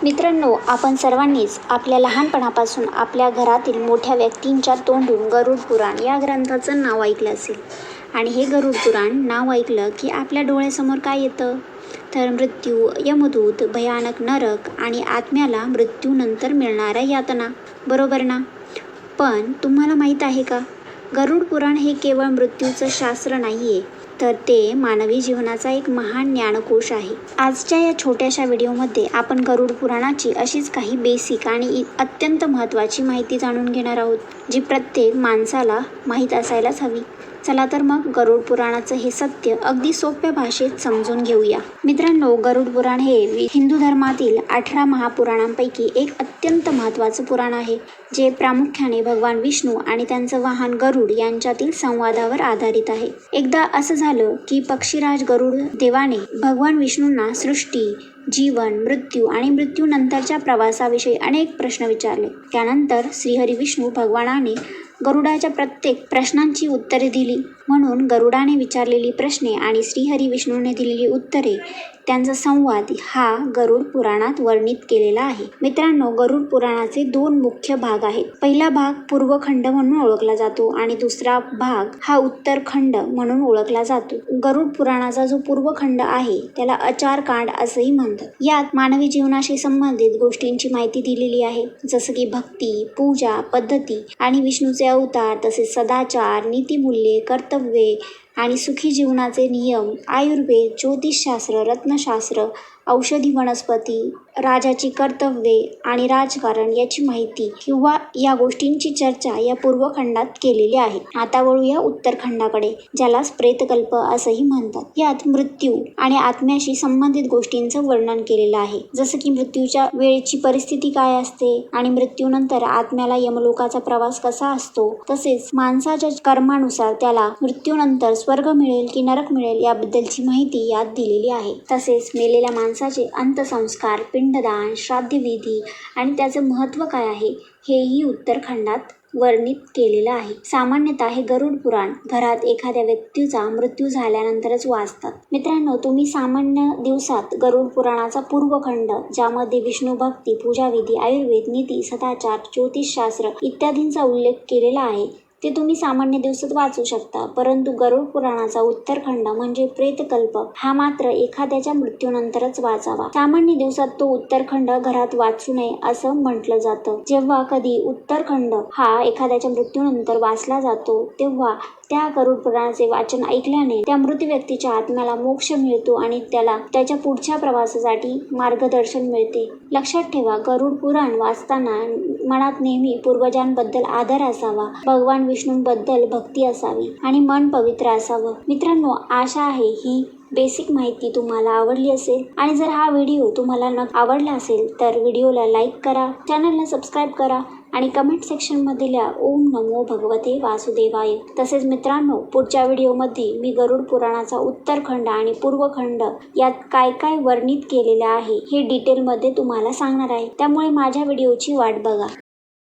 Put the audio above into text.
मित्रांनो, आपण सर्वांनीच आपल्या लहानपणापासून आपल्या घरातील मोठ्या व्यक्तींच्या तोंडून गरुड पुराण या ग्रंथाचं नाव ऐकलं असेल. आणि हे गरुड पुराण नाव ऐकलं की आपल्या डोळ्यासमोर काय येतं? तर मृत्यू, यमदूत, भयानक नरक आणि आत्म्याला मृत्यूनंतर मिळणाऱ्या यातना, बरोबर ना? पण तुम्हाला माहीत आहे का, गरुड पुराण हे केवळ मृत्यूचं शास्त्र नाहीये, तर ते मानवी जीवनाचा एक महान ज्ञानकोश आहे. आजच्या या छोट्याशा व्हिडिओमध्ये आपण गरुड पुराणाची अशीच काही बेसिक आणि अत्यंत महत्त्वाची माहिती जाणून घेणार आहोत, जी प्रत्येक माणसाला माहीत असायलाच हवी. चला तर मग गरुड पुराणाचं हे सत्य अगदी सोप्या भाषेत समजून घेऊया. मित्रांनो, गरुड पुराण हे हिंदू धर्मातील 18 महापुराणांपैकी एक अत्यंत महत्त्वाचं पुराण आहे, जे प्रामुख्याने भगवान विष्णू आणि त्यांचं वाहन गरुड यांच्यातील संवादावर आधारित आहे. एकदा असं झालं की पक्षीराज गरुड देवाने भगवान विष्णूंना सृष्टी, जीवन, मृत्यू आणि मृत्यूनंतरच्या प्रवासाविषयी अनेक प्रश्न विचारले. त्यानंतर श्रीहरी विष्णू भगवानाने गरुडाच्या प्रत्येक प्रश्नांची उत्तरे दिली. म्हणून गरुडाने विचारलेली प्रश्ने आणि श्रीहरी विष्णूने दिलेली उत्तरे, त्यांचा संवाद हा गरुड पुराणात वर्णित केलेला आहे. मित्रांनो, गरुड पुराणाचे 2 मुख्य भाग आहेत. पहिला भाग पूर्वखंड म्हणून ओळखला जातो आणि दुसरा भाग हा उत्तरखंड म्हणून ओळखला जातो. गरुड पुराणाचा जो पूर्वखंड आहे त्याला आचारकांड असंही म्हणतात. यात मानवी जीवनाशी संबंधित गोष्टींची माहिती दिलेली आहे, जसं की भक्ती, पूजा पद्धती आणि विष्णूचे अवतार, तसेच सदाचार, नीतिमूल्ये, कर्तव्ये आणि सुखी जीवनाचे नियम, आयुर्वेद, ज्योतिषशास्त्र, रत्नशास्त्र, औषधी वनस्पती, राजाची कर्तव्ये आणि राजकारण याची माहिती किंवा या गोष्टींची चर्चा या पूर्वखंडात केलेली आहे. आता वळूया उत्तरखंडाकडे, ज्याला प्रेतकल्प असंही म्हणतात. यात मृत्यू आणि आत्म्याशी संबंधित गोष्टींचं वर्णन केलेलं आहे, जसं की मृत्यूच्या वेळेची परिस्थिती काय असते आणि मृत्यूनंतर आत्म्याला यमलोकाचा प्रवास कसा असतो, तसेच माणसाच्या कर्मानुसार त्याला मृत्यूनंतर स्वर्ग मिळेल की नरक मिळेल याबद्दलची माहिती यात दिलेली आहे. तसेच मेलेल्या माणसाचे अंत्यसंस्कार, पिंडदान, श्राद्धविधी आणि त्याचं महत्त्व काय आहे हेही उत्तरखंडात वर्णित केलेलं आहे. सामान्यतः हे गरुड पुराण घरात एखाद्या व्यक्तीचा मृत्यू झाल्यानंतरच वाचतात. मित्रांनो, तुम्ही सामान्य दिवसात गरुड पुराणाचा पूर्वखंड, ज्यामध्ये विष्णू भक्ती, पूजाविधी, आयुर्वेद, नीती, सदाचार, ज्योतिषशास्त्र इत्यादींचा उल्लेख केलेला आहे, ते तुम्ही सामान्य दिवसात वाचू शकता. परंतु गरुड पुराणाचा उत्तरखंड म्हणजे प्रेतकल्प हा मात्र एखाद्याच्या मृत्यूनंतरच वाचावा. सामान्य दिवसात तो उत्तरखंड घरात वाचू नये असं म्हटलं जातं. जेव्हा कधी उत्तरखंड हा एखाद्याच्या मृत्यूनंतर वाचला जातो, तेव्हा त्या गरुड पुराणाचे वाचन ऐकल्याने त्या मृत व्यक्तीच्या आत्म्याला मोक्ष मिळतो आणि त्याला त्याच्या पुढच्या प्रवासासाठी मार्गदर्शन मिळते. लक्षात ठेवा, गरुड पुराण वाचताना मनात नेहमी पूर्वजांबद्दल आदर असावा, भगवान विष्णूंबद्दल भक्ती असावी आणि मन पवित्र असावं. मित्रांनो, आशा आहे ही बेसिक माहिती तुम्हाला आवडली असेल. आणि जर हा व्हिडिओ तुम्हाला आवडला असेल तर व्हिडिओला लाईक करा, चॅनलला सबस्क्राईब करा आणि कमेंट सेक्शनमध्ये लिहा ओम नमो भगवते वासुदेवाय. तसेच मित्रांनो, पुढच्या व्हिडिओमध्ये मी गरुड पुराणाचा उत्तरखंड आणि पूर्वखंड यात काय काय वर्णित केलेलं आहे हे डिटेलमध्ये तुम्हाला सांगणार आहे. त्यामुळे माझ्या व्हिडिओची वाट बघा.